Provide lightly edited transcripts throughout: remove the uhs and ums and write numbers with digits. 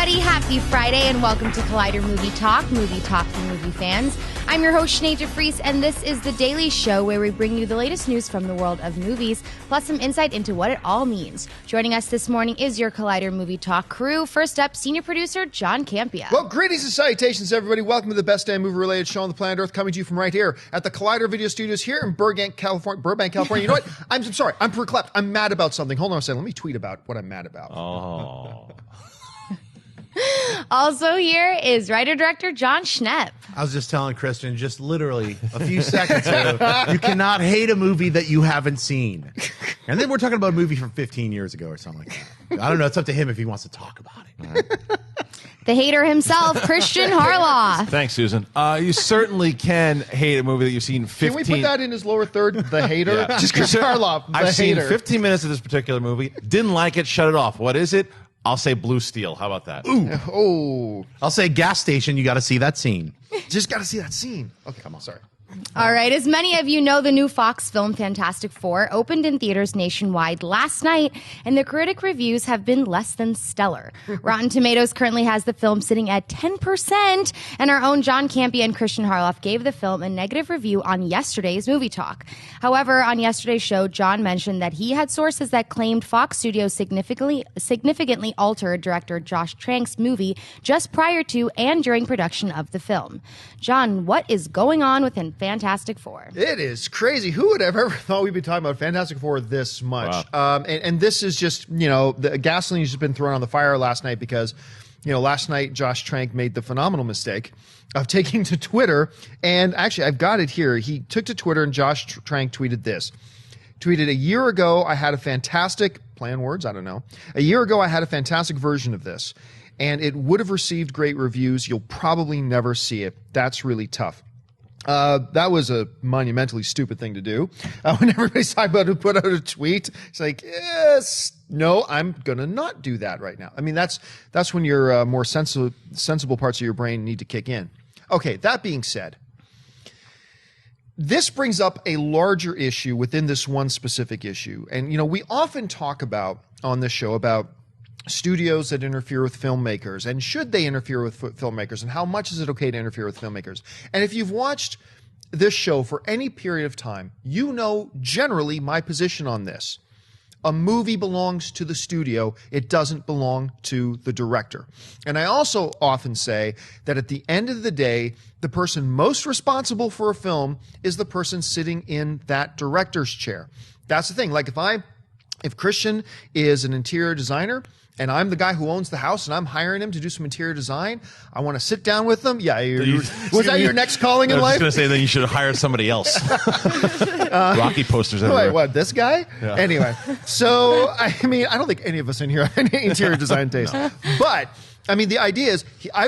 everybody. Happy Friday and welcome to Collider Movie Talk for movie fans. I'm your host, Sinead DeFries, and this is the daily show where we bring you the latest news from the world of movies, plus some insight into what it all means. Joining us this morning is your Collider Movie Talk crew. First up, senior producer John Campia. Well, greetings and salutations, everybody. Welcome to the best damn movie-related show on the planet Earth, coming to you from right here at the Collider Video Studios here in Burbank, California. You know what? I'm sorry. I'm perplexed. I'm mad about something. Hold on a second. Let me tweet about what I'm mad about. Oh. Also here is writer-director John Schnepp. I was just telling Kristen, just literally a few seconds ago, you cannot hate a movie that you haven't seen. And then we're talking about a movie from 15 years ago or something like that. I don't know. It's up to him if he wants to talk about it. Right? The hater himself, Christian Harloff. Thanks, Susan. You certainly can hate a movie that you've seen 15... Can we put that in his lower third? The hater? Yeah. Just Christian Harloff, the I've hater. seen 15 minutes of this particular movie. Didn't like it. Shut it off. What is it? I'll say Blue Steel. How about that? Ooh. Oh. I'll say gas station. You got to see that scene. Just got to see that scene. Okay, come on. Sorry. All right. As many of you know, the new Fox film Fantastic Four opened in theaters nationwide last night, and the critic reviews have been less than stellar. Rotten Tomatoes currently has the film sitting at 10%, and our own John Campia and Christian Harloff gave the film a negative review on yesterday's Movie Talk. However, on yesterday's show, John mentioned that he had sources that claimed Fox Studios significantly altered director Josh Trank's movie just prior to and during production of the film. John, what is going on within Fantastic Four? It is crazy. Who would have ever thought we'd be talking about Fantastic Four this much? Wow. And this is just, the gasoline has been thrown on the fire last night because, last night Josh Trank made the phenomenal mistake of taking to Twitter. And actually, I've got it here. He took to Twitter and Josh Trank tweeted this. Tweeted, a year ago, I had a fantastic, play on words, I don't know. A year ago, I had a fantastic version of this. And it would have received great reviews. You'll probably never see it. That's really tough. That was a monumentally stupid thing to do. When everybody's talking about to put out a tweet, it's like, yes, no, I'm going to not do that right now. I mean, that's when your more sensible parts of your brain need to kick in. Okay, that being said, this brings up a larger issue within this one specific issue. And, we often talk about on this show about studios that interfere with filmmakers, and should they interfere with filmmakers, and how much is it okay to interfere with filmmakers? And if you've watched this show for any period of time, you know generally my position on this. A movie belongs to the studio. It doesn't belong to the director. And I also often say that at the end of the day, the person most responsible for a film is the person sitting in that director's chair. That's the thing. Like if Christian is an interior designer, and I'm the guy who owns the house, and I'm hiring him to do some interior design, I want to sit down with them. Yeah, was that your next calling in life? I was just going to say that you should have hired somebody else. Rocky posters everywhere. Wait, what, this guy? Yeah. Anyway, so, I don't think any of us in here have any interior design taste. No. But, the idea is,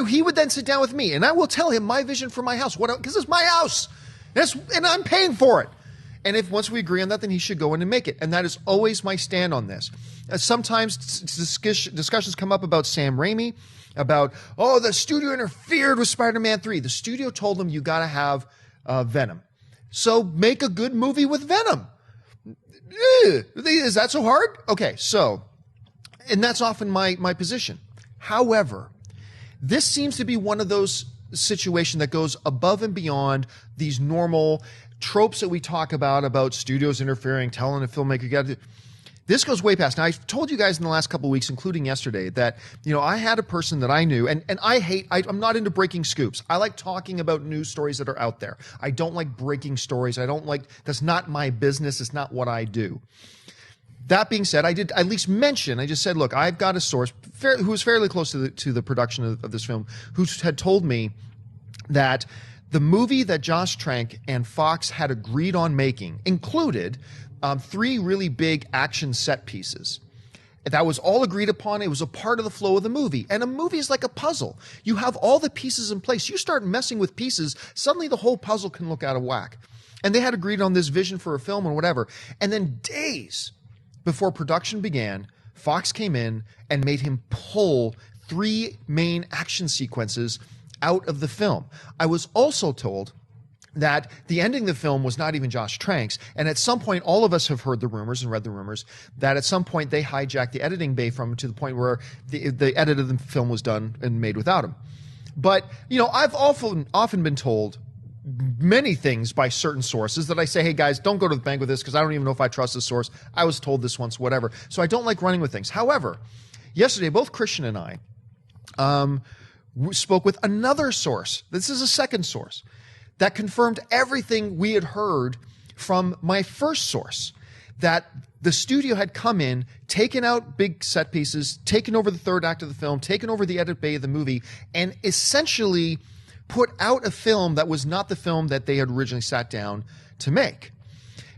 he would then sit down with me, and I will tell him my vision for my house, because it's my house, and I'm paying for it. And if once we agree on that, then he should go in and make it. And that is always my stand on this. Sometimes discussions come up about Sam Raimi, about, the studio interfered with Spider-Man 3. The studio told them you got to have Venom. So make a good movie with Venom. Is that so hard? Okay, so, and that's often my position. However, this seems to be one of those situations that goes above and beyond these normal tropes that we talk about studios interfering, telling a filmmaker you got to do. This goes way past. Now, I've told you guys in the last couple of weeks, including yesterday, that I had a person that I knew, and I'm not into breaking scoops. I like talking about news stories that are out there. I don't like breaking stories. That's not my business. It's not what I do. That being said, I did at least mention, I just said, look, I've got a source who was fairly close to the production of this film, who had told me that the movie that Josh Trank and Fox had agreed on making included 3 really big action set pieces. That was all agreed upon. It was a part of the flow of the movie. And a movie is like a puzzle. You have all the pieces in place. You start messing with pieces, suddenly the whole puzzle can look out of whack. And they had agreed on this vision for a film and whatever. And then days before production began, Fox came in and made him pull 3 main action sequences out of the film. I was also told that the ending of the film was not even Josh Trank's. And at some point, all of us have heard the rumors and read the rumors that at some point they hijacked the editing bay from him to the point where the edit of the film was done and made without him. But, I've often been told many things by certain sources that I say, hey guys, don't go to the bank with this because I don't even know if I trust this source. I was told this once, whatever. So I don't like running with things. However, yesterday, both Christian and I spoke with another source. This is a second source that confirmed everything we had heard from my first source, that the studio had come in, taken out big set pieces, taken over the third act of the film, taken over the edit bay of the movie, and essentially put out a film that was not the film that they had originally sat down to make.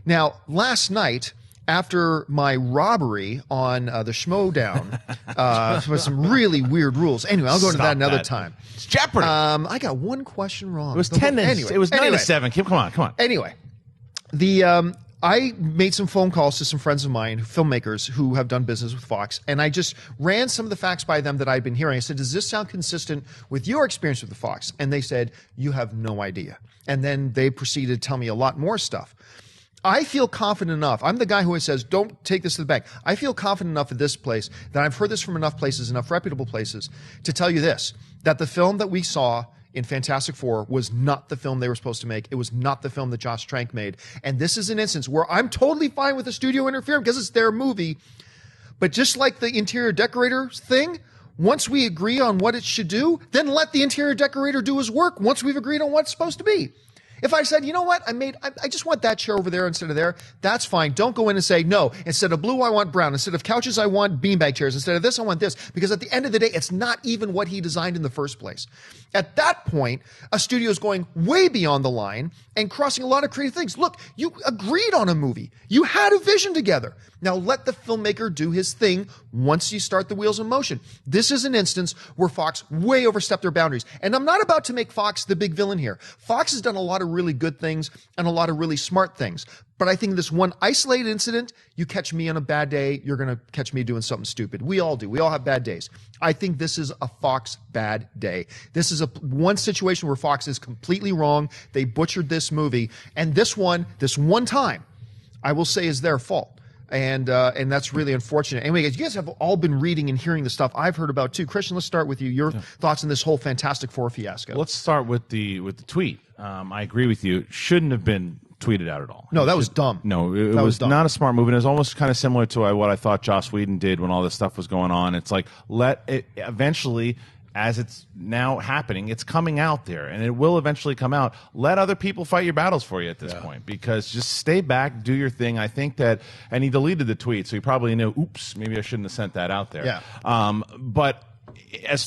Now, last night, after my robbery on the Schmodown, with some really weird rules. Anyway, I'll go into that another time. It's Jeopardy. I got one question wrong. It was 10 anyway, It was 9-7. Come on. Anyway, I made some phone calls to some friends of mine, filmmakers who have done business with Fox, and I just ran some of the facts by them that I'd been hearing. I said, does this sound consistent with your experience with the Fox? And they said, you have no idea. And then they proceeded to tell me a lot more stuff. I feel confident enough. I'm the guy who always says, don't take this to the bank. I feel confident enough at this place that I've heard this from enough places, enough reputable places, to tell you this, that the film that we saw in Fantastic Four was not the film they were supposed to make. It was not the film that Josh Trank made. And this is an instance where I'm totally fine with the studio interfering because it's their movie. But just like the interior decorator thing, once we agree on what it should do, then let the interior decorator do his work once we've agreed on what it's supposed to be. If I said, you know what, I just want that chair over there instead of there, that's fine. Don't go in and say, no, instead of blue, I want brown. Instead of couches, I want beanbag chairs. Instead of this, I want this. Because at the end of the day, it's not even what he designed in the first place. At that point, a studio is going way beyond the line and crossing a lot of creative things. Look, you agreed on a movie. You had a vision together. Now let the filmmaker do his thing once you start the wheels in motion. This is an instance where Fox way overstepped their boundaries. And I'm not about to make Fox the big villain here. Fox has done a lot of really good things and a lot of really smart things. But I think this one isolated incident, you catch me on a bad day, you're going to catch me doing something stupid. We all do. We all have bad days. I think this is a Fox bad day. This is one situation where Fox is completely wrong. They butchered this movie. And this one time, I will say is their fault. And that's really unfortunate. Anyway, guys, you guys have all been reading and hearing the stuff I've heard about too. Christian, let's start with you. Your thoughts on this whole Fantastic Four fiasco. Let's start with the tweet. I agree with you. It shouldn't have been tweeted out at all. No, that was dumb. No, it was not a smart move, and it was almost kind of similar to what I thought Joss Whedon did when all this stuff was going on. It's like, let it eventually, as it's now happening, it's coming out there, and it will eventually come out. Let other people fight your battles for you at this point, because just stay back, do your thing. I think that, and he deleted the tweet, so he probably knew, oops, maybe I shouldn't have sent that out there. Yeah. But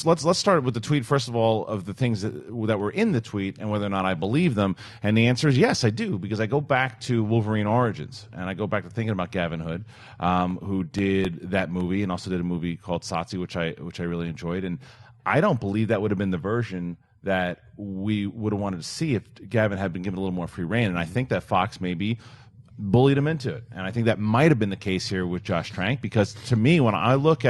let's start with the tweet, first of all, of the things that were in the tweet and whether or not I believe them. And the answer is yes, I do, because I go back to Wolverine Origins, and I go back to thinking about Gavin Hood, who did that movie and also did a movie called Satsi, which I really enjoyed. And I don't believe that would have been the version that we would have wanted to see if Gavin had been given a little more free reign. And I think that Fox maybe bullied him into it. And I think that might have been the case here with Josh Trank, because to me, when I look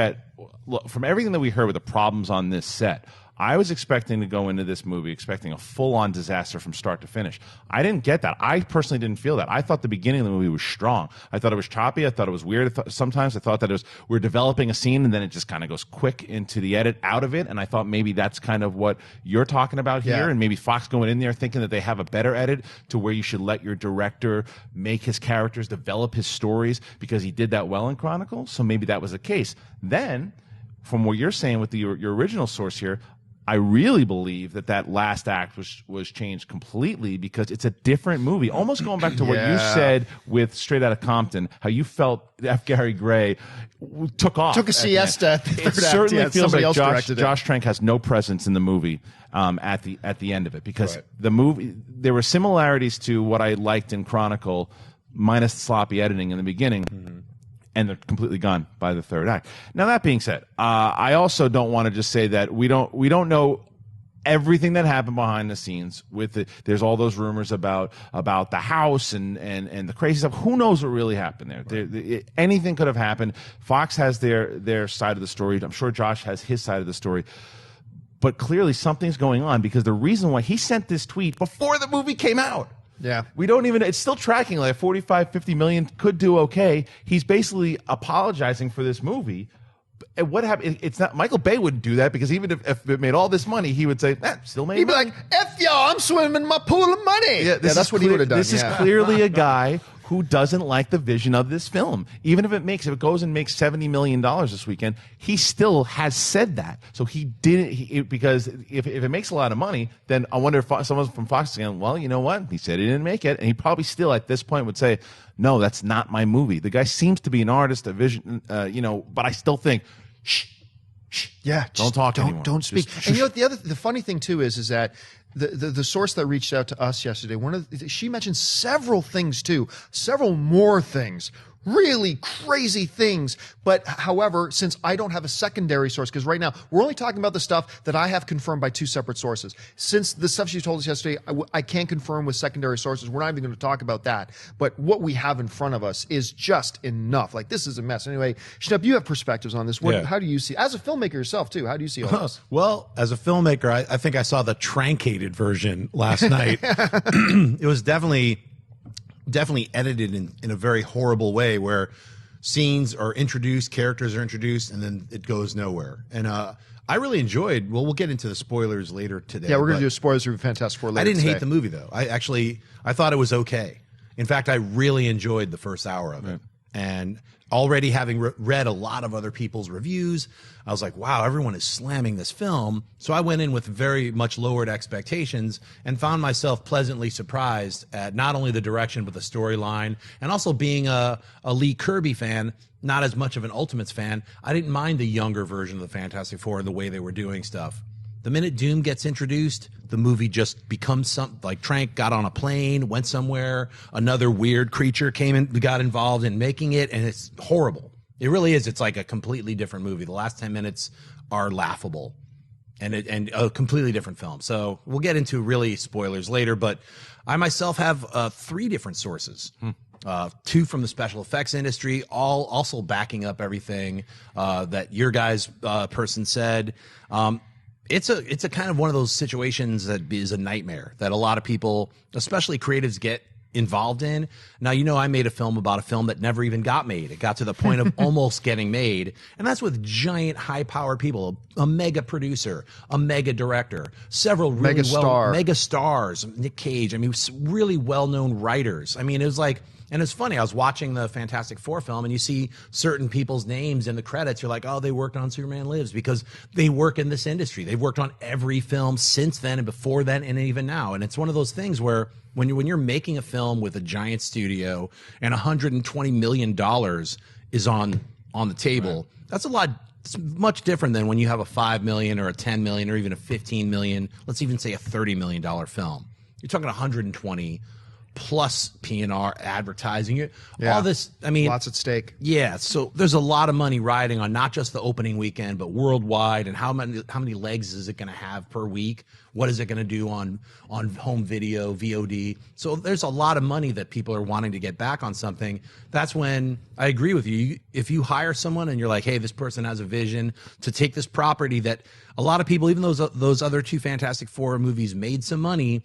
from everything that we heard with the problems on this set, I was expecting to go into this movie expecting a full-on disaster from start to finish. I didn't get that. I personally didn't feel that. I thought the beginning of the movie was strong. I thought it was choppy. I thought it was weird. Sometimes I thought that we're developing a scene and then it just kind of goes quick into the edit out of it. And I thought maybe that's kind of what you're talking about here. Yeah. And maybe Fox going in there thinking that they have a better edit to where you should let your director make his characters, develop his stories, because he did that well in Chronicle. So maybe that was the case. Then, from what you're saying with your original source here, I really believe that last act was changed completely, because it's a different movie. Almost going back to what you said with Straight Outta Compton, how you felt F. Gary Gray took off. Took a siesta at the third It certainly act. feels like directed Josh Trank has no presence in the movie at the end of it, because the movie, there were similarities to what I liked in Chronicle, minus the sloppy editing in the beginning. Mm-hmm. And they're completely gone by the third act. Now, that being said, I also don't want to just say that we don't know everything that happened behind the scenes. There's all those rumors about the house and the crazy stuff. Who knows what really happened there? Right. Anything could have happened. Fox has their side of the story. I'm sure Josh has his side of the story. but clearly something's going on, because the reason why he sent this tweet before the movie came out. Yeah. We don't even, it's still tracking like 45, 50 million, could do okay. He's basically apologizing for this movie. And what happened? It's not, Michael Bay wouldn't do that, because even if it made all this money, he would say, still made He'd be money. like, F y'all, I'm swimming in my pool of money. Yeah, that's what he would have done. This is clearly a guy who doesn't like the vision of this film. Even if it goes and makes $70 million this weekend, he still has said that. So he didn't, because if it makes a lot of money, then I wonder if someone from Fox is going, well, you know what? He said he didn't make it. And he probably still at this point would say, no, that's not my movie. The guy seems to be an artist, a vision, but I still think, shh. Yeah, don't talk anymore. Don't speak. Just, and the funny thing too is that the source that reached out to us yesterday, she mentioned several things too, several more things, really crazy things. But however, since I don't have a secondary source, because right now we're only talking about the stuff that I have confirmed by two separate sources. Since the stuff she told us yesterday, I can't confirm with secondary sources. We're not even going to talk about that. But what we have in front of us is just enough. Like, this is a mess. Anyway, Schnupp, you have perspectives on this. How do you see, as a filmmaker yourself too, how do you see all this? Well, as a filmmaker, I think I saw the trancated version last night. It was definitely edited in a very horrible way, where scenes are introduced, characters are introduced, and then it goes nowhere. And I really enjoyed, we'll get into the spoilers later today. Yeah, we're going to do a spoilers review of Fantastic Four later I didn't today. hate the movie, though. I thought it was okay. In fact, I really enjoyed the first hour of it. And already having read a lot of other people's reviews, I was like, wow, everyone is slamming this film. So I went in with very much lowered expectations and found myself pleasantly surprised at not only the direction, but the storyline. And also, being a Lee Kirby fan, not as much of an Ultimates fan, I didn't mind the younger version of the Fantastic Four and the way they were doing stuff. The minute Doom gets introduced, the movie just becomes something like Trank got on a plane, went somewhere, another weird creature came and got involved in making it, and it's horrible. It really is. It's like a completely different movie. The last 10 minutes are laughable, and a completely different film. So we'll get into really spoilers later, but I myself have 3 different sources. 2 from the special effects industry, all also backing up everything that your guys' person said. It's a kind of one of those situations that is a nightmare that a lot of people, especially creatives, get involved in. Now, I made a film about a film that never even got made. It got to the point of almost getting made, and that's with giant, high-powered people, a mega producer, a mega director, several really mega stars, Nick Cage. I mean, really well-known writers. I mean, it was like. And it's funny, I was watching the Fantastic Four film, and you see certain people's names in the credits. You're like, oh, they worked on Superman Lives, because they work in this industry. They've worked on every film since then and before then and even now. And it's one of those things where when you're making a film with a giant studio and $120 million is on the table, that's a lot. It's much different than when you have a $5 million or a $10 million or even a $15 million, let's even say a $30 million film. You're talking 120 plus P&R, advertising, all this. I mean, lots at stake. Yeah, so there's a lot of money riding on not just the opening weekend, but worldwide. And how many legs is it going to have per week? What is it going to do on home video, VOD? So there's a lot of money that people are wanting to get back on something. That's when I agree with you. If you hire someone and you're like, hey, this person has a vision to take this property that a lot of people, even those other 2 Fantastic Four movies made some money,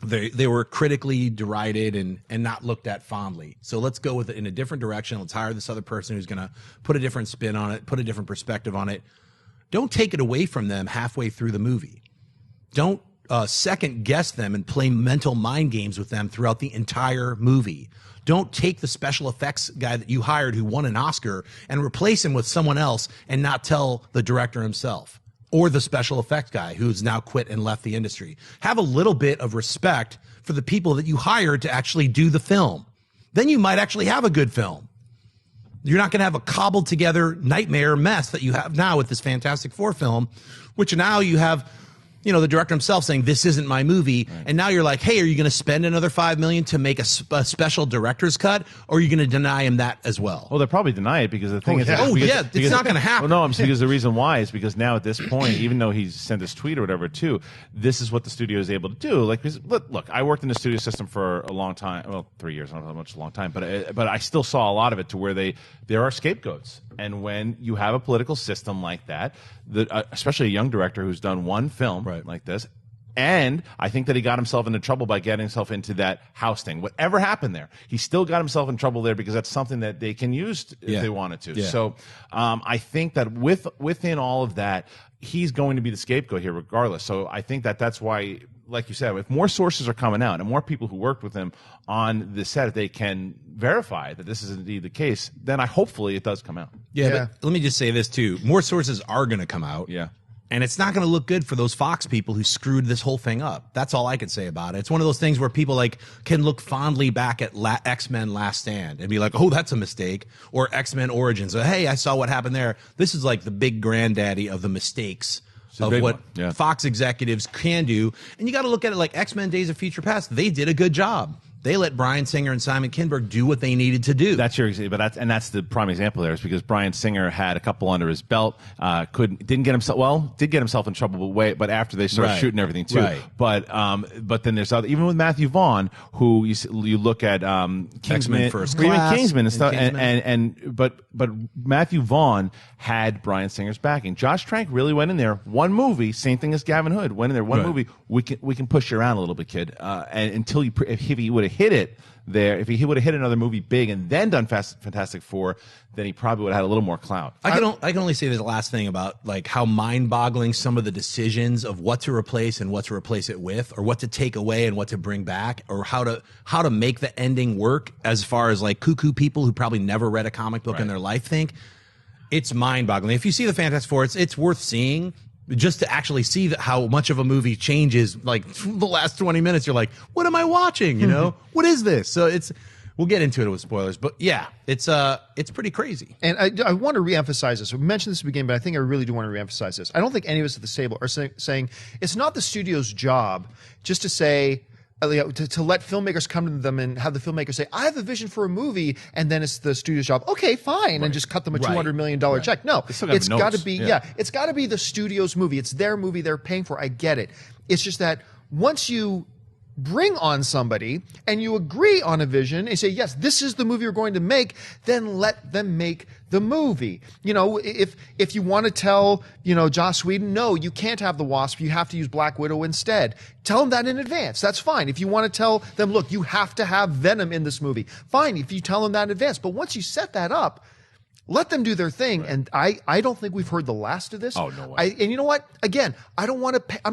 they were critically derided and not looked at fondly. So let's go with it in a different direction. Let's hire this other person who's going to put a different spin on it, put a different perspective on it. Don't take it away from them halfway through the movie. Don't second guess them and play mental mind games with them throughout the entire movie. Don't take the special effects guy that you hired who won an Oscar and replace him with someone else and not tell the director himself. Or the special effects guy who's now quit and left the industry. Have a little bit of respect for the people that you hired to actually do the film. Then you might actually have a good film. You're not going to have a cobbled together nightmare mess that you have now with this Fantastic Four film, which now you have the director himself saying this isn't my movie, and now you're like, hey, are you going to spend another $5 million to make a special director's cut, or are you going to deny him that as well? Well, they'll probably deny it because the thing is, it's not going to happen. Well, no, because the reason why is because now at this point, even though he's sent this tweet or whatever too, this is what the studio is able to do. Like, look, I worked in the studio system for a long time, well, 3 years, not that much a long time, but I still saw a lot of it to where there are scapegoats, and when you have a political system like that, especially a young director who's done one film like this. And I think that he got himself into trouble by getting himself into that house thing. Whatever happened there, he still got himself in trouble there because that's something that they can use if they wanted to. Yeah. So I think that within all of that, he's going to be the scapegoat here regardless. So I think that that's why, like you said, if more sources are coming out and more people who worked with him on the set, if they can verify that this is indeed the case, then hopefully it does come out. Yeah. But let me just say this too. More sources are going to come out. Yeah. And it's not going to look good for those Fox people who screwed this whole thing up. That's all I can say about it. It's one of those things where people can look fondly back at X-Men Last Stand and be like, oh, that's a mistake. Or X-Men Origins. Hey, I saw what happened there. This is like the big granddaddy of the mistakes of what Fox executives can do. And you got to look at it like X-Men Days of Future Past. They did a good job. They let Bryan Singer and Simon Kinberg do what they needed to do. That's that's the prime example there, is because Bryan Singer had a couple under his belt, did get himself in trouble, but after they started shooting everything too. Right. But then there's even with Matthew Vaughn, who you look at Kingsman, First or even Class, Kingsman and stuff, Kingsman. but Matthew Vaughn had Bryan Singer's backing. Josh Trank really went in there, one movie, same thing as Gavin Hood, went in there, one movie. We can push you around a little bit, kid, and until if he would have hit it there, if he would have hit another movie big and then done Fantastic Four, then he probably would have had a little more clout. I can only say the last thing about like how mind-boggling some of the decisions of what to replace and what to replace it with, or what to take away and what to bring back, or how to make the ending work, as far as like cuckoo people who probably never read a comic book in their life think. It's mind-boggling. If you see the Fantastic Four, it's worth seeing. Just to actually see how much of a movie changes, like the last 20 minutes, you're like, what am I watching? What is this? So we'll get into it with spoilers, but yeah, it's pretty crazy. And I want to reemphasize this. We mentioned this at the beginning, but I think I really do want to reemphasize this. I don't think any of us at the table are saying it's not the studio's job just to say, to let filmmakers come to them and have the filmmaker say, I have a vision for a movie, and then it's the studio's job. Okay, fine, and just cut them a $200 million check. No, it's got to be it's got to be the studio's movie. It's their movie. They're paying for. I get it. It's just that once you bring on somebody and you agree on a vision and say, yes, this is the movie we're going to make, then let them make the movie. If you want to tell, Joss Whedon, no, you can't have the Wasp, you have to use Black Widow instead. Tell them that in advance. That's fine. If you want to tell them, look, you have to have Venom in this movie, fine, if you tell them that in advance. But once you set that up, let them do their thing. Right. And I don't think we've heard the last of this. Oh, no way. And you know what? Again, I'm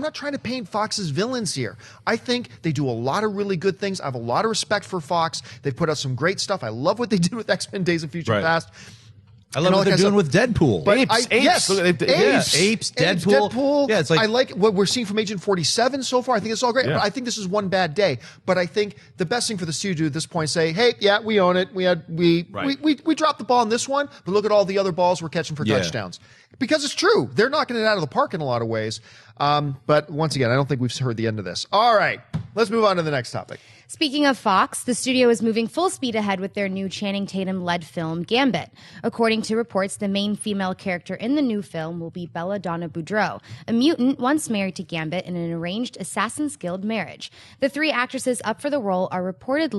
not trying to paint Fox's villains here. I think they do a lot of really good things. I have a lot of respect for Fox. They've put out some great stuff. I love what they did with X-Men Days of Future Past. I love what they're doing with Deadpool. But apes. Yes, apes, Deadpool. Yeah, it's like, I like what we're seeing from Agent 47 so far. I think it's all great. Yeah. But I think this is one bad day. But I think the best thing for the studio to do at this point is say, hey, yeah, we own it. We dropped the ball on this one, but look at all the other balls we're catching for touchdowns. Because it's true. They're knocking it out of the park in a lot of ways. But once again, I don't think we've heard the end of this. All right, let's move on to the next topic. Speaking of Fox, the studio is moving full speed ahead with their new Channing Tatum-led film, Gambit. According to reports, the main female character in the new film will be Bella Donna Boudreau, a mutant once married to Gambit in an arranged Assassin's Guild marriage. The three actresses up for the role are reported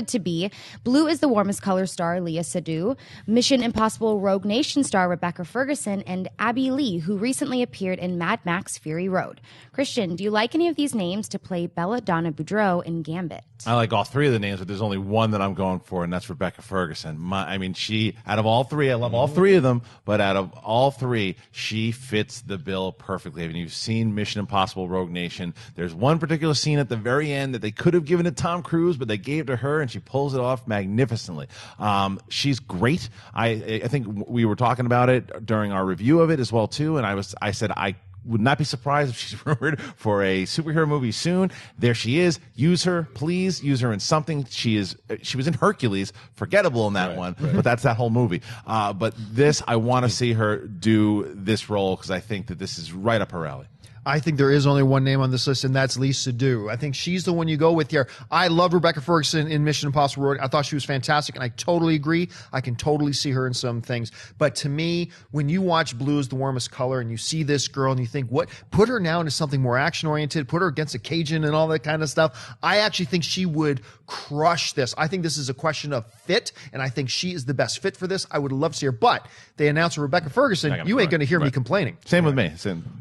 to be Blue is the Warmest Color star Leah Seydoux, Mission Impossible Rogue Nation star Rebecca Ferguson, and Abby Lee, who recently appeared in Mad Max Fury Road. Christian, do you like any of these names to play Bella Donna Boudreau in Gambit? I like all three of the names, but there's only one that I'm going for, and that's Rebecca Ferguson. She, out of all three, I love all three of them, but out of all three, she fits the bill perfectly. I mean, you've seen Mission Impossible Rogue Nation. There's one particular scene at the very end that they could have given to Tom Cruise, but they gave to her, and she pulls it off magnificently. She's great. I think we were talking about it during our review of it as well, too, and I said I would not be surprised if she's rumored for a superhero movie soon. There she is. Use her, please. Use her in something. She was in Hercules, forgettable in that one, but that's that whole movie. But this, I want to see her do this role because I think that this is right up her alley. I think there is only one name on this list, and that's Lisa Seydoux. I think she's the one you go with here. I love Rebecca Ferguson in Mission Impossible Road. I thought she was fantastic, and I totally agree. I can totally see her in some things. But to me, when you watch Blue is the Warmest Color and you see this girl and you think, what? Put her now into something more action-oriented, put her against a Cajun and all that kind of stuff. I actually think she would crush this. I think this is a question of fit, and I think she is the best fit for this. I would love to see her. But they announced Rebecca Ferguson. You ain't going to hear me complaining. Same with me.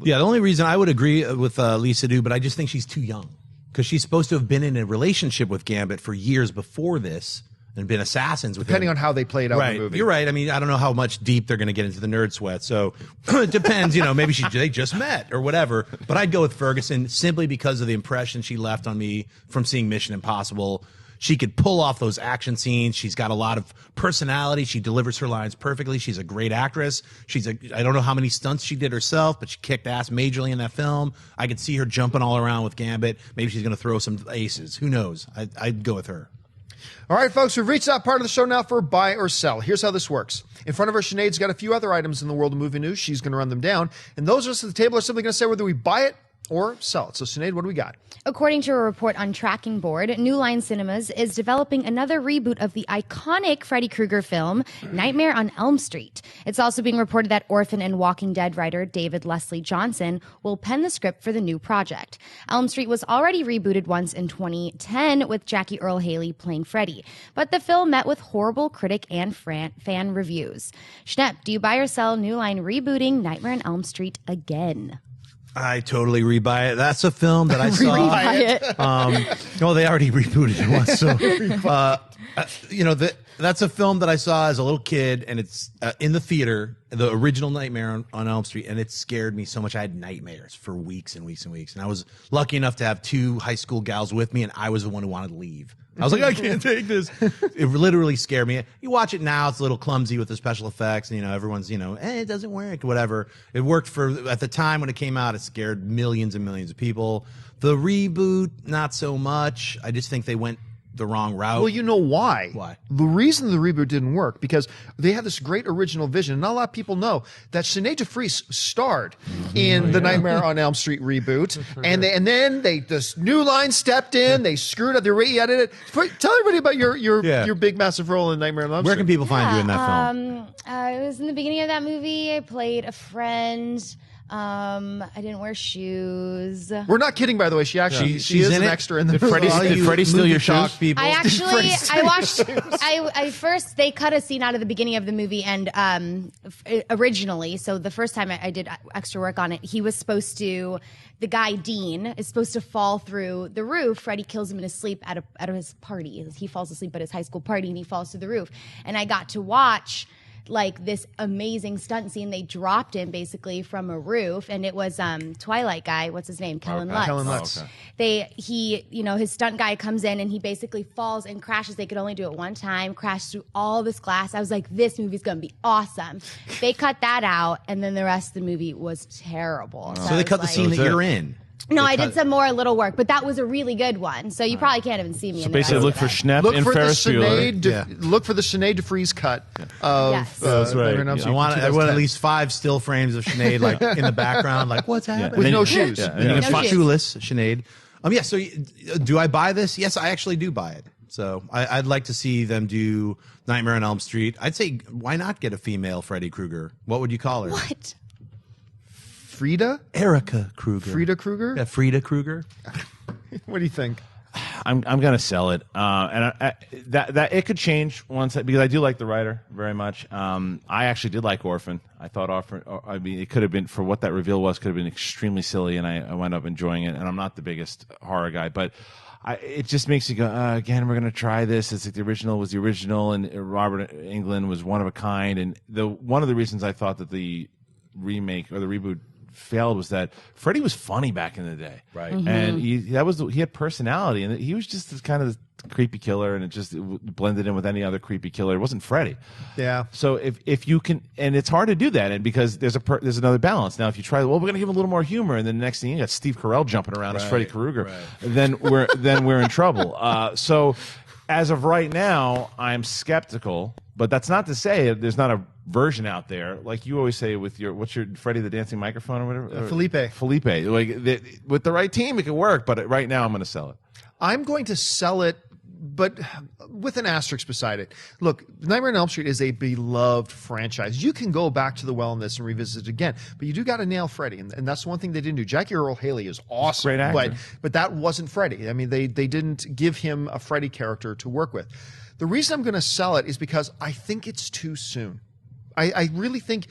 Yeah, the only reason I would agree with Lisa Seydoux, but I just think she's too young because she's supposed to have been in a relationship with Gambit for years before this and been assassins with Depending him. on how they played out Right. in the movie. You're right. I mean, I don't know how much deep they're going to get into the nerd sweat. So it depends. Maybe they just met or whatever. But I'd go with Ferguson simply because of the impression she left on me from seeing Mission Impossible. She could pull off those action scenes. She's got a lot of personality. She delivers her lines perfectly. She's a great actress. I don't know how many stunts she did herself, but she kicked ass majorly in that film. I could see her jumping all around with Gambit. Maybe she's going to throw some aces. Who knows? I'd go with her. All right, folks, we've reached that part of the show now for buy or sell. Here's how this works. In front of her, Sinead's got a few other items in the world of movie news. She's going to run them down. And those of us at the table are simply going to say whether we buy it or sell it. So, Sinead, what do we got? According to a report on Tracking Board, New Line Cinemas is developing another reboot of the iconic Freddy Krueger film, Nightmare on Elm Street. It's also being reported that Orphan and Walking Dead writer David Leslie Johnson will pen the script for the new project. Elm Street was already rebooted once in 2010 with Jackie Earle Haley playing Freddy, but the film met with horrible critic and fan reviews. Schnepp, do you buy or sell New Line rebooting Nightmare on Elm Street again? I totally rebuy it. That's a film that I saw. No, they already rebooted it once. So, that's a film that I saw as a little kid, and it's in the theater, the original Nightmare on Elm Street, and it scared me so much. I had nightmares for weeks and weeks and weeks, and I was lucky enough to have two high school gals with me, and I was the one who wanted to leave. I was like, I can't take this. It literally scared me. You watch it now, it's a little clumsy with the special effects, and everyone's, it doesn't work, whatever. It worked at the time when it came out, it scared millions and millions of people. The reboot, not so much. I just think they went the wrong route. Well, you know why? Why? The reason the reboot didn't work, because they had this great original vision, and not a lot of people know that Sinead DeFries starred in the Nightmare on Elm Street reboot, and then this New Line stepped in, they screwed up, they re-edited it. Tell everybody about your big, massive role in Nightmare on Elm Street. Where can people find you in that film? It was in the beginning of that movie. I played a friend. I didn't wear shoes. We're not kidding, by the way. She is an extra in the movie. Did Freddie steal your shoes? People. I watched. I first they cut a scene out of the beginning of the movie, and originally, so the first time I did extra work on it, he was supposed to. The guy Dean is supposed to fall through the roof. Freddie kills him in his sleep at his party. He falls asleep at his high school party, and he falls through the roof. And I got to watch this amazing stunt scene. They dropped him basically from a roof, and it was Twilight guy, what's his name, Kellen Lutz. Kellen Lutz. His stunt guy comes in and he basically falls and crashes. They could only do it one time, crashed through all this glass. I was like, this movie's gonna be awesome. They cut that out, and then the rest of the movie was terrible. So they cut the scene that you're in. No, I did some more little work, but that was a really good one. So you probably can't even see me. So basically, look for Schnepp and Ferris Bueller. Look for the Sinead DeFries cut of. Yes. That's right. Nightmare on Elm Street I want 2010. at least 5 still frames of Sinead in the background, what's happening? With no shoes. Yeah, No shoes. Shoeless Sinead. So do I buy this? Yes, I actually do buy it. So I'd like to see them do Nightmare on Elm Street. I'd say, why not get a female Freddy Krueger? What would you call her? What? Frida? Erica Krueger. Frida Krueger? Yeah, Frida Krueger. What do you think? I'm gonna sell it, and that it could change once because I do like the writer very much. I actually did like Orphan. I thought Orphan. I mean, it could have been for what that reveal was. Could have been extremely silly, and I wound up enjoying it. And I'm not the biggest horror guy, but it just makes you go again. We're gonna try this. It's like the original was the original, and Robert Englund was one of a kind. And one of the reasons I thought that the remake or the reboot failed was that Freddy was funny back in the day, right? And he had personality, and he was just this kind of creepy killer, and it blended in with any other creepy killer. It wasn't Freddy. Yeah. So if you can, and it's hard to do that, and because there's another balance. Now, if you try, we're going to give him a little more humor, and then the next thing you got Steve Carell jumping around as Freddy Krueger, then we're in trouble. So as of right now, I'm skeptical But that's not to say there's not a version out there, like you always say with what's your Freddie the Dancing Microphone or whatever? Felipe. Felipe. Like with the right team, it could work. But right now, I'm going to sell it. I'm going to sell it, but with an asterisk beside it. Look, Nightmare on Elm Street is a beloved franchise. You can go back to the well in this and revisit it again, but you do got to nail Freddy, and that's one thing they didn't do. Jackie Earle Haley is awesome, Great actor. but that wasn't Freddy. I mean, they didn't give him a Freddy character to work with. The reason I'm going to sell it is because I think it's too soon. I really think,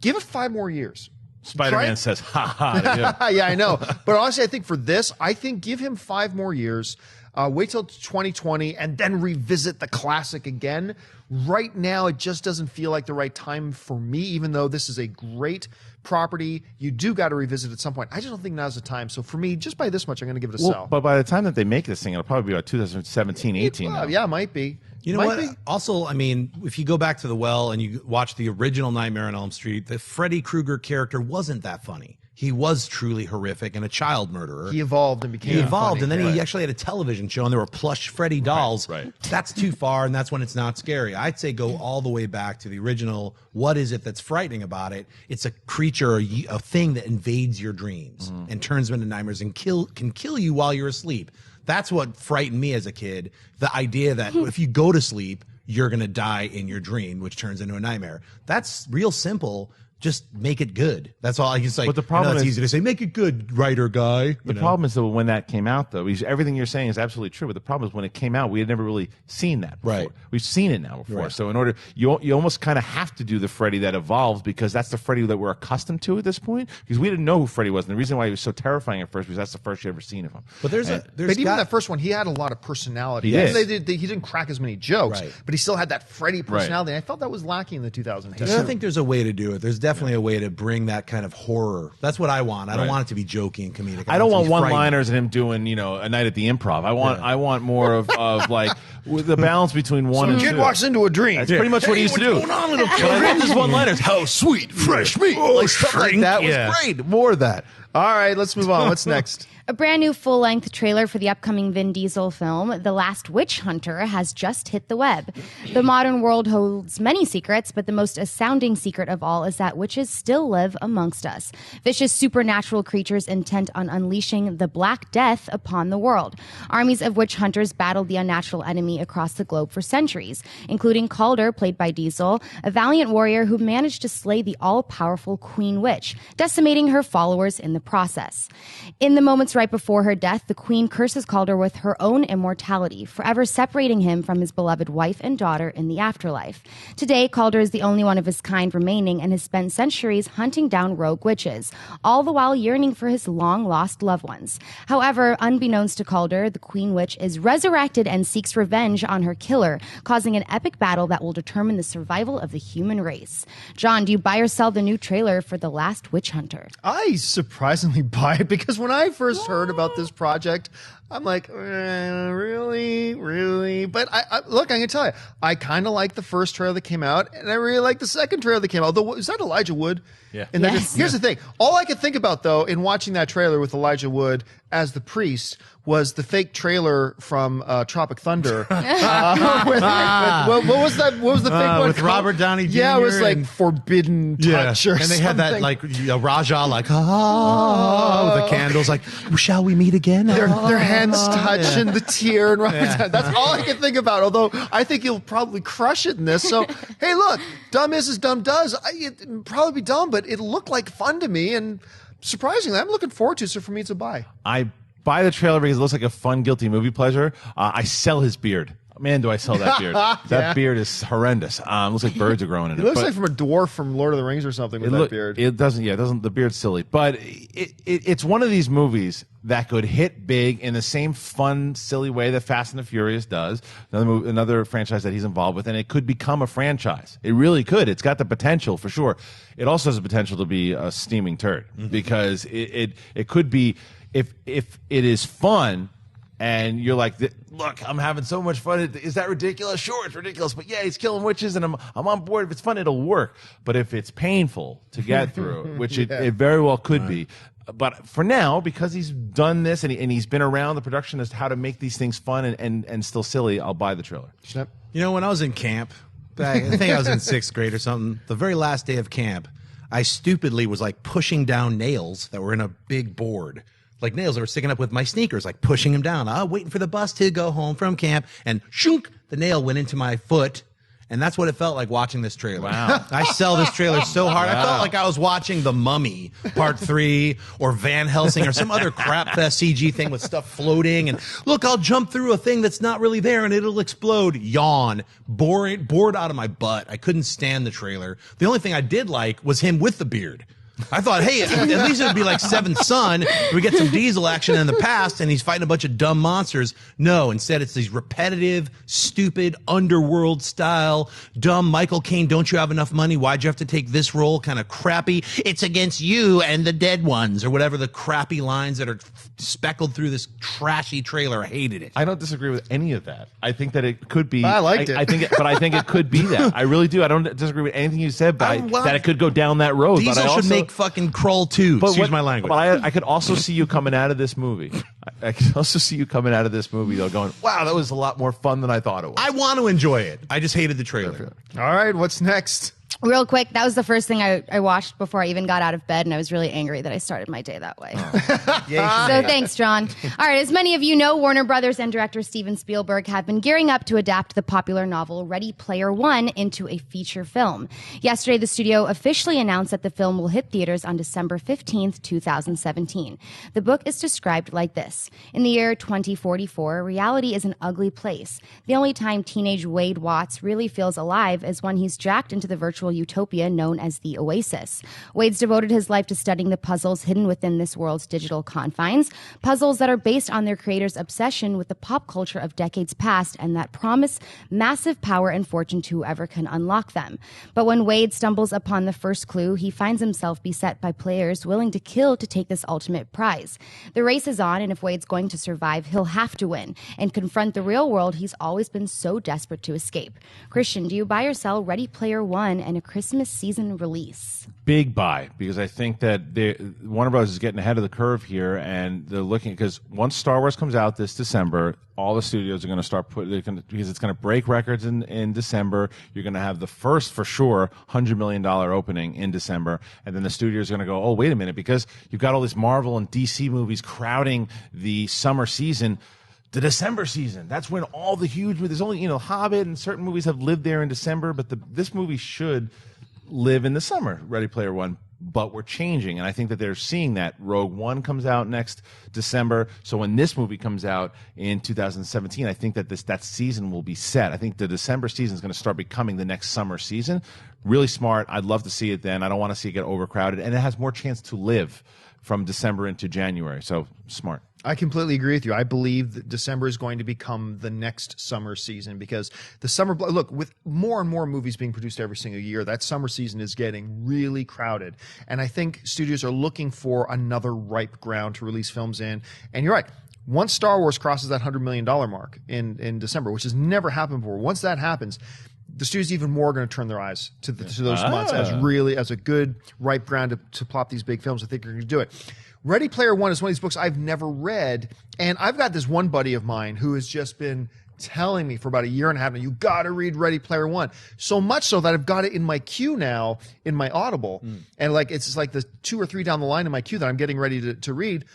give it 5 more years. Spider-Man says, ha ha. Yeah, I know. But honestly, I think for this, give him 5 more years. Wait till 2020 and then revisit the classic again. Right now, it just doesn't feel like the right time for me, even though this is a great property. You do got to revisit at some point. I just don't think now's the time. So for me, just by this much, I'm going to give it a sell. But by the time that they make this thing, it'll probably be about 2017, 18 now. Yeah, it might be. You know what? Also, I mean, if you go back to the well and you watch the original Nightmare on Elm Street, the Freddy Krueger character wasn't that funny. He was truly horrific and a child murderer. He evolved and became funny. And then right. he actually had a television show, and there were plush Freddy dolls. Right. That's too far, and that's when it's not scary. I'd say go all the way back to the original. What is it that's frightening about it? It's a creature, a thing that invades your dreams and turns them into nightmares and can kill you while you're asleep. That's what frightened me as a kid. The idea that if you go to sleep, you're going to die in your dream, which turns into a nightmare. That's real simple. Just make it good. That's all. I just like. But the problem it's is, easy to say, make it good, writer guy. The problem is, though, when that came out, though, everything you're saying is absolutely true. But the problem is, when it came out, we had never really seen that before. Right. We've seen it now before. Right. So in order, you almost kind of have to do the Freddy that evolves, because that's the Freddy that we're accustomed to at this point. Because we didn't know who Freddy was, and the reason why he was so terrifying at first was that's the first you ever seen of him. But But even that first one, he had a lot of personality. He did. He didn't crack as many jokes, Right. but he still had that Freddy personality. And I felt that was lacking in the 2010s. I think there's a way to do it. There's definitely a way to bring that kind of horror. That's what I want. I don't want it to be jokey and comedic. I don't want it to be one-liners and him doing, a night at the Improv. I want more of like with the balance between one and Kid two. walks into a dream. That's pretty much what he used to do. going on, little But I love his one-liners. How sweet, fresh meat. Like stuff like that was great. More of that. All right, let's move on. What's next? A brand new full-length trailer for the upcoming Vin Diesel film, The Last Witch Hunter, has just hit the web. The modern world holds many secrets, but the most astounding secret of all is that witches still live amongst us. Vicious supernatural creatures intent on unleashing the Black Death upon the world. Armies of witch hunters battled the unnatural enemy across the globe for centuries, including Calder, played by Diesel, a valiant warrior who managed to slay the all-powerful Queen Witch, decimating her followers in the process. In the moments right before her death, the Queen curses Calder with her own immortality, forever separating him from his beloved wife and daughter in the afterlife. Today, Calder is the only one of his kind remaining and has spent centuries hunting down rogue witches, all the while yearning for his long-lost loved ones. However, unbeknownst to Calder, the Queen Witch is resurrected and seeks revenge on her killer, causing an epic battle that will determine the survival of the human race. John, do you buy or sell the new trailer for The Last Witch Hunter? I surprisingly buy it, because when I first heard about this project, I'm like, really? But look, I can tell you, I kind of like the first trailer that came out, and I really like the second trailer that came out. Although, is that Elijah Wood? Yeah. And Yes. here's the thing. All I could think about, though, in watching that trailer with Elijah Wood as the priest was the fake trailer from Tropic Thunder. What was that? What was the fake one? with called? Robert Downey Jr. Yeah, it was like and- Forbidden Touch or and they had that something. like Raja like with the candles like, shall we meet again? Their hands touch and the tear and that's all I can think about. Although I think he'll probably crush it in this. So hey, look, dumb is as dumb does. It'd probably be dumb, but it looked like fun to me, and surprisingly, I'm looking forward to it. So for me, it's a buy. I buy the trailer because it looks like a fun, guilty movie pleasure. I sell his beard. Man, do I sell that beard. That beard is horrendous. Looks like birds are growing in it. It looks But like from a dwarf from Lord of the Rings or something with that beard. It doesn't. Yeah, it doesn't. The beard's silly, but it's one of these movies that could hit big in the same fun, silly way that Fast and the Furious does. Another franchise that he's involved with, and it could become a franchise. It really could. It's got the potential for sure. It also has the potential to be a steaming turd because it could be if it is fun. And you're like, look, I'm having so much fun. Is that ridiculous? Sure, it's ridiculous. But yeah, he's killing witches, and I'm on board. If it's fun, it'll work. But if it's painful to get through, which it very well could be. But for now, because he's done this and he's been around the production as to how to make these things fun and still silly, I'll buy the trailer. You know, when I was in camp, I think I was in 6th grade or something. The very last day of camp, I stupidly was like pushing down nails that were in a big board. Like nails that were sticking up with my sneakers, like pushing them down. Waiting for the bus to go home from camp. And shunk, the nail went into my foot. And that's what it felt like watching this trailer. Wow. I sell this trailer so hard. I felt like I was watching The Mummy Part 3 or Van Helsing or some other crap fest CG thing with stuff floating. And look, I'll jump through a thing that's not really there and it'll explode. Yawn. Bored out of my butt. I couldn't stand the trailer. The only thing I did like was him with the beard. I thought, hey, at least it would be like Seventh Son. We get some Diesel action in the past, and he's fighting a bunch of dumb monsters. No, instead it's these repetitive, stupid, underworld style, dumb Michael Caine, don't you have enough money? Why'd you have to take this role? Kind of crappy. It's against you and the dead ones, or whatever the crappy lines that are speckled through this trashy trailer. I hated it. I don't disagree with any of that. I think that it could be. I liked it. I think it could be that. I really do. I don't disagree with anything you said, but that it could go down that road. Diesel but I also, should make fucking Kroll 2. Excuse my language. But I could also see you coming out of this movie. I could also see you coming out of this movie, though, going, wow, that was a lot more fun than I thought it was. I want to enjoy it. I just hated the trailer. All right, what's next? Real quick, that was the first thing I watched before I even got out of bed, and I was really angry that I started my day that way. So thanks, John. All right, as many of you know, Warner Brothers and director Steven Spielberg have been gearing up to adapt the popular novel Ready Player One into a feature film. Yesterday, the studio officially announced that the film will hit theaters on December 15th, 2017. The book is described like this. In the year 2044, reality is an ugly place. The only time teenage Wade Watts really feels alive is when he's jacked into the virtual utopia known as the Oasis. Wade's devoted his life to studying the puzzles hidden within this world's digital confines, puzzles that are based on their creator's obsession with the pop culture of decades past and that promise massive power and fortune to whoever can unlock them. But when Wade stumbles upon the first clue, he finds himself beset by players willing to kill to take this ultimate prize. The race is on, and if Wade's going to survive, he'll have to win and confront the real world he's always been so desperate to escape. Christian, do you buy or sell Ready Player One and a Christmas season release? Big buy, because I think that Warner Bros. Is getting ahead of the curve here, and they're looking, because once Star Wars comes out this December, all the studios are going to start because it's going to break records in December. You're going to have the first, for sure, $100 million opening in December, and then the studios are going to go, oh, wait a minute, because you've got all these Marvel and DC movies crowding the summer season. The December season, that's when all the huge, there's only, Hobbit and certain movies have lived there in December, but this movie should live in the summer, Ready Player One, but we're changing, and I think that they're seeing that. Rogue One comes out next December, so when this movie comes out in 2017, I think that that season will be set. I think the December season is going to start becoming the next summer season. Really smart. I'd love to see it then. I don't want to see it get overcrowded, and it has more chance to live from December into January, so smart. I completely agree with you. I believe that December is going to become the next summer season because the summer, look, with more and more movies being produced every single year, that summer season is getting really crowded. And I think studios are looking for another ripe ground to release films in. And you're right. Once Star Wars crosses that $100 million mark in December, which has never happened before, once that happens, the studios even more are going to turn their eyes to those months as a good ripe ground to plop these big films. I think they're going to do it. Ready Player One is one of these books I've never read, and I've got this one buddy of mine who has just been telling me for about a year and a half now, you got to read Ready Player One. So much so that I've got it in my queue now in my Audible, and it's like the 2 or 3 down the line in my queue that I'm getting ready to read.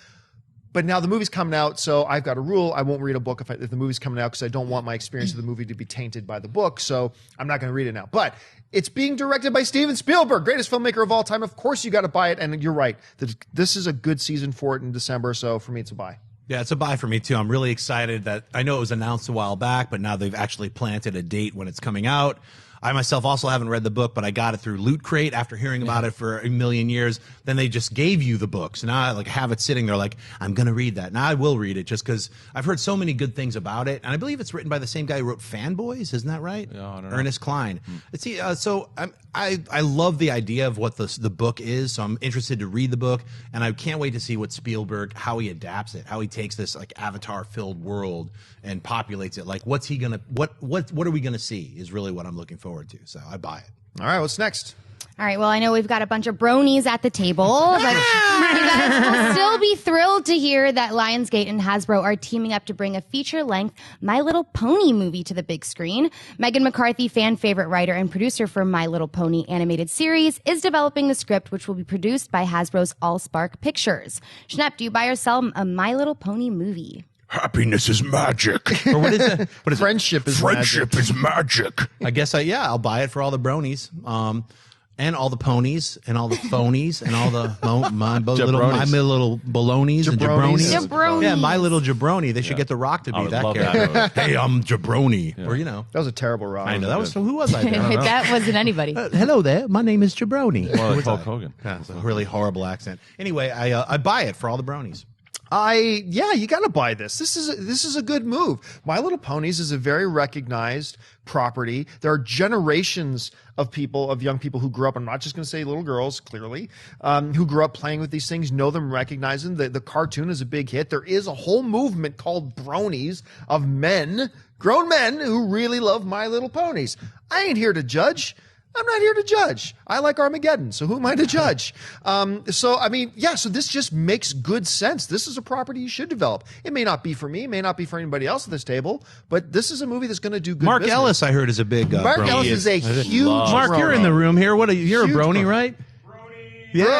But now the movie's coming out, so I've got a rule. I won't read a book if the movie's coming out because I don't want my experience of the movie to be tainted by the book, so I'm not going to read it now. But it's being directed by Steven Spielberg, greatest filmmaker of all time. Of course you got to buy it, and you're right. This is a good season for it in December, so for me it's a buy. Yeah, it's a buy for me, too. I'm really excited that I know it was announced a while back, but now they've actually planted a date when it's coming out. I myself also haven't read the book, but I got it through Loot Crate after hearing about it for a million years. Then they just gave you the book. So now I have it sitting there like, I'm going to read that. Now I will read it just because I've heard so many good things about it. And I believe it's written by the same guy who wrote Fanboys. Isn't that right? No, I don't know. Ernest Cline. So I love the idea of what the book is. So I'm interested to read the book. And I can't wait to see what Spielberg, how he adapts it, how he takes this Avatar-filled world and populates it. Like, what's he going to, what are we going to see is really what I'm looking forward to. So I buy it. All right, what's next? All right, well, I know we've got a bunch of bronies at the table, but you guys will still be thrilled to hear that Lionsgate and Hasbro are teaming up to bring a feature-length My Little Pony movie to the big screen. Megan McCarthy, fan favorite writer and producer for My Little Pony animated series, is developing the script, which will be produced by Hasbro's Allspark Pictures. Schnepp, do you buy or sell a My Little Pony movie? Happiness is magic. Or what is it? What is Friendship is Friendship is magic. I guess I'll buy it for all the bronies. And all the ponies, and all the phonies, and all the my little balonies and jabronis. Jabronis. Yeah, My Little Jabroni. They should get The Rock to be I would that love character. that. Hey, I'm Jabroni. Or, That was a terrible rhyme. I know. That was, who was I there? That wasn't anybody. Hello there. My name is Jabroni. Well, like Hulk Hogan. Yeah, it's a really horrible accent. Anyway, I buy it for all the bronies. You got to buy this. This is a good move. My Little Ponies is a very recognized property. There are generations of young people who grew up. I'm not just going to say little girls, clearly, who grew up playing with these things, know them, recognize them. The cartoon is a big hit. There is a whole movement called bronies of men, grown men, who really love My Little Ponies. I ain't here to judge. I'm not here to judge. I like Armageddon, so who am I to judge? So this just makes good sense. This is a property you should develop. It may not be for me, it may not be for anybody else at this table, but this is a movie that's going to do good Mark business. Ellis, I heard, is a big Mark brony. Ellis is a huge Mark, you're in the room here. You're Huge a brony, brony. right?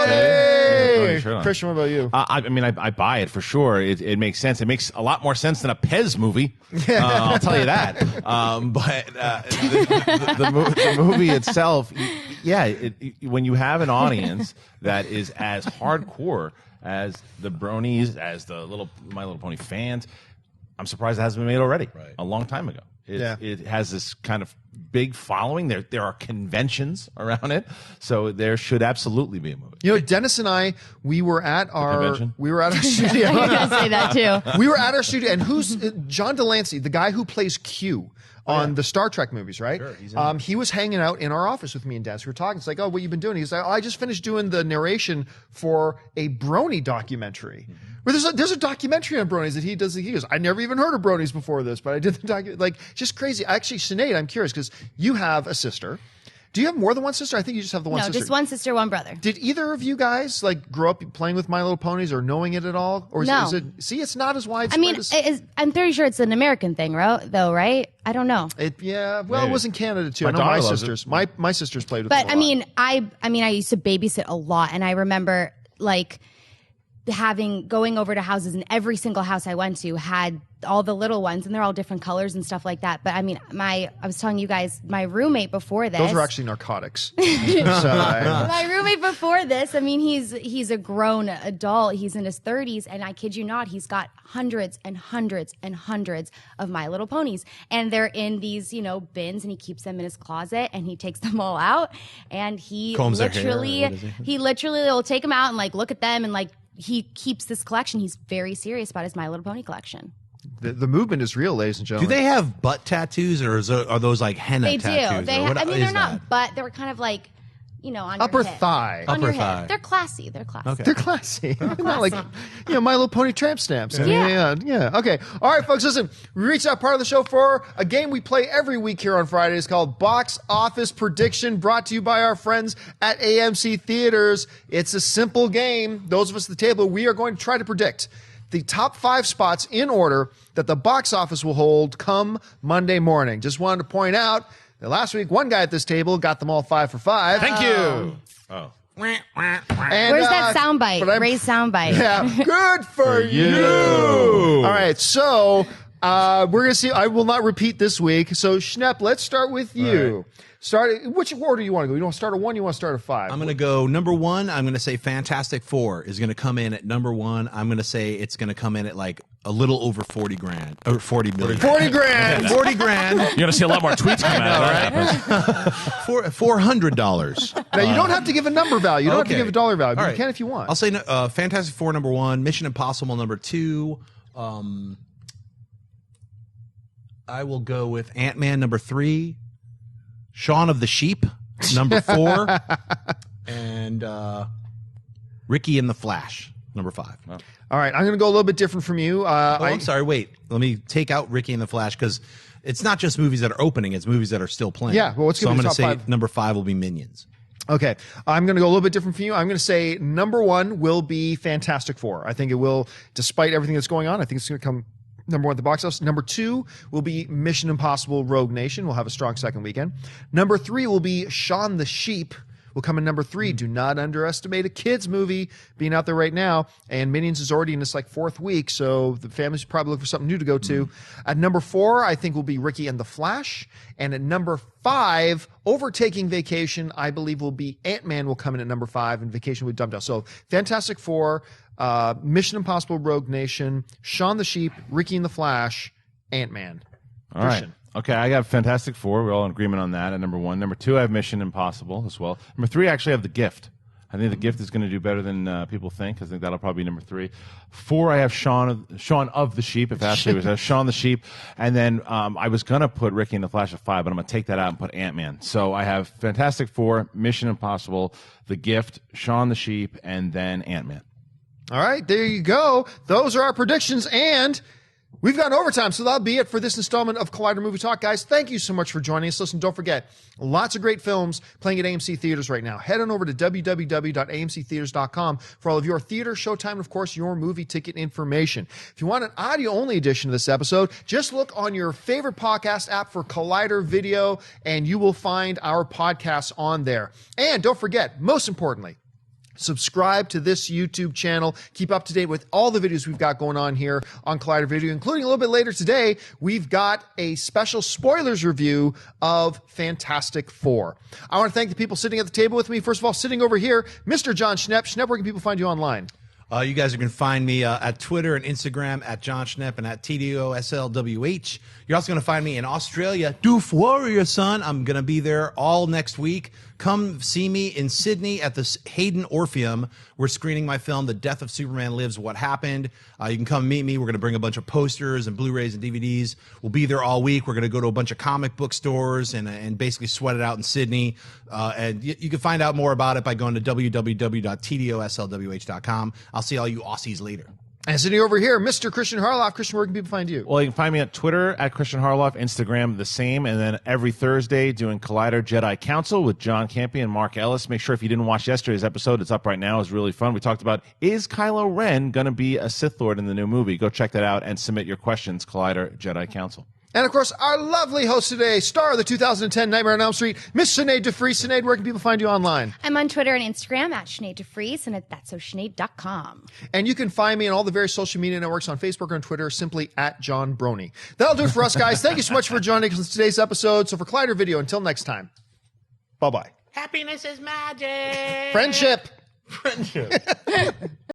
Yay! Oh, sure. Christian, what about you? I buy it for sure. It makes sense. It makes a lot more sense than a Pez movie. I'll tell you that. But the movie itself, when you have an audience that is as hardcore as the bronies, as the My Little Pony fans, I'm surprised it hasn't been made already. Right. A long time ago. It has this kind of big following. There are conventions around it, so there should absolutely be a movie. You know, Dennis and I, we were at our convention? studio. I'm going to say that too. We were at our studio, and who's John Delancey, the guy who plays Q on the Star Trek movies, right? Sure, he was hanging out in our office with me and Dennis. We were talking. It's like, oh, what you been doing? He's like, oh, I just finished doing the narration for a brony documentary. Where there's a documentary on bronies that he does. He goes, I never even heard of bronies before this, but I did the documentary. Like, just crazy. Actually, Sinead, I'm curious because you have a sister. Do you have more than one sister? I think you just have the one sister. No, just one sister, one brother. Did either of you guys grow up playing with My Little Ponies or knowing it at all? Or No. is it? See, it's not as widespread. I mean, as, I'm pretty sure it's an American thing, though, right? I don't know. it Maybe. it was in Canada too. My I know daughter my loves sisters. My sisters played with it But a lot. I mean, I used to babysit a lot, and I remember going over to houses, and every single house I went to had all the little ones, and they're all different colors and stuff like that. But I mean, I was telling you guys, my roommate before this. Those were actually narcotics. My roommate before this, I mean, he's a grown adult. He's in his 30s, and I kid you not, he's got hundreds and hundreds and hundreds of My Little Ponies, and they're in these bins, and he keeps them in his closet, and he takes them all out, and he Combs their hair, literally or what is he literally will take them out and look at them, and he keeps this collection. He's very serious about his My Little Pony collection. The movement is real, ladies and Do gentlemen. they have butt tattoos, or are those like henna They tattoos? do. They. Or what I mean, is they're that? not butt. They're kind of like on Upper your hip. thigh. On Upper your hip. thigh. They're classy. They're classy. Okay. They're classy. Not like, My Little Pony tramp stamps. I mean, Yeah. yeah. Okay. All right, folks, listen. We reached that part of the show for a game we play every week here on Fridays called Box Office Prediction, brought to you by our friends at AMC Theaters. It's a simple game. Those of us at the table, we are going to try to predict the top 5 spots in order that the box office will hold come Monday morning. Just wanted to point out that last week, one guy at this table got them all 5 for 5. Thank you. Oh. And, Where's that soundbite? but I'm- Ray's soundbite. Yeah, good for you. All right, so we're going to see. I will not repeat this week. So, Schnepp, let's start with you. Which order you want to go? You want to start at 1? You want to start at 5? I'm going to go number 1. I'm going to say Fantastic Four is going to come in at number 1. I'm going to say it's going to come in at a little over 40 grand or 40 million. 40 grand. 40 grand. You're going to see a lot more tweets come out. $400. Now, you don't have to give a number value. You don't have to Okay. give a dollar value. But All you right. can if you want. I'll say Fantastic Four number 1, Mission Impossible number 2. I will go with Ant-Man number 3, Shaun of the Sheep number 4, and Ricky and the Flash number 5. All right, I'm going to go a little bit different from you. I'm sorry. Wait, let me take out Ricky and the Flash because It's not just movies that are opening; it's movies that are still playing. Yeah, well, what's so gonna I'm be going to top say five? number 5 will be Minions. Okay, I'm going to go a little bit different from you. I'm going to say number 1 will be Fantastic Four. I think it will, despite everything that's going on, I think it's going to come number 1 at the box office. Number 2 will be Mission Impossible Rogue Nation. We'll have a strong second weekend. Number 3 will be Shaun the Sheep. Will come in number 3. Do not underestimate a kids movie being out there right now. And Minions is already in its like 4th week, so the families probably look for something new to go to. At number 4, I think will be Ricky and the Flash. And at number 5, overtaking Vacation, I believe will be Ant-Man will come in at number 5, and Vacation will be dumped out. So Fantastic Four, Mission Impossible Rogue Nation, Shaun the Sheep, Ricky and the Flash, Ant-Man. All right. Okay, I got Fantastic Four. We're all in agreement on that at number 1. Number 2, I have Mission Impossible as well. Number 3, I actually have The Gift. I think The Gift is going to do better than people think. I think that'll probably be number 3. 4, I have Shaun of the Sheep. If Ashley was Shaun the Sheep, and then I was going to put Ricky and the Flash at 5, but I'm going to take that out and put Ant-Man. So I have Fantastic Four, Mission Impossible, The Gift, Shaun the Sheep, and then Ant-Man. All right, there you go. Those are our predictions, and we've gone overtime, so that'll be it for this installment of Collider Movie Talk. Guys, thank you so much for joining us. Listen, don't forget, lots of great films playing at AMC Theaters right now. Head on over to www.amctheaters.com for all of your theater, showtime, and, of course, your movie ticket information. If you want an audio-only edition of this episode, just look on your favorite podcast app for Collider Video, and you will find our podcasts on there. And don't forget, most importantly, subscribe to this YouTube channel. Keep up to date with all the videos we've got going on here on Collider Video, including a little bit later today, we've got a special spoilers review of Fantastic Four. I want to thank the people sitting at the table with me. First of all, sitting over here, Mr. John Schnepp. Schnepp, where can people find you online? You guys are going to find me at Twitter and Instagram at John Schnepp and at TDOSLWH. You're also going to find me in Australia, Doof Warrior, son. I'm going to be there all next week. Come see me in Sydney at the Hayden Orpheum. We're screening my film, The Death of Superman Lives, What Happened. You can come meet me. We're going to bring a bunch of posters and Blu-rays and DVDs. We'll be there all week. We're going to go to a bunch of comic book stores and basically sweat it out in Sydney. And you can find out more about it by going to www.tdoslwh.com. I'll see all you Aussies later. And sitting over here, Mr. Christian Harloff. Christian, where can people find you? Well, you can find me on Twitter at Christian Harloff, Instagram the same, and then every Thursday doing Collider Jedi Council with John Campy and Mark Ellis. Make sure if you didn't watch yesterday's episode, it's up right now. It's really fun. We talked about, is Kylo Ren going to be a Sith Lord in the new movie? Go check that out and submit your questions, Collider Jedi Council. And, of course, our lovely host today, star of the 2010 Nightmare on Elm Street, Miss Sinead DeFries. Sinead, where can people find you online? I'm on Twitter and Instagram at Sinead DeFries and at that'ssosinead.com. And you can find me on all the various social media networks on Facebook or on Twitter, simply at John Brony. That'll do it for us, guys. Thank you so much for joining us in today's episode. So for Collider Video, until next time, bye-bye. Happiness is magic. Friendship.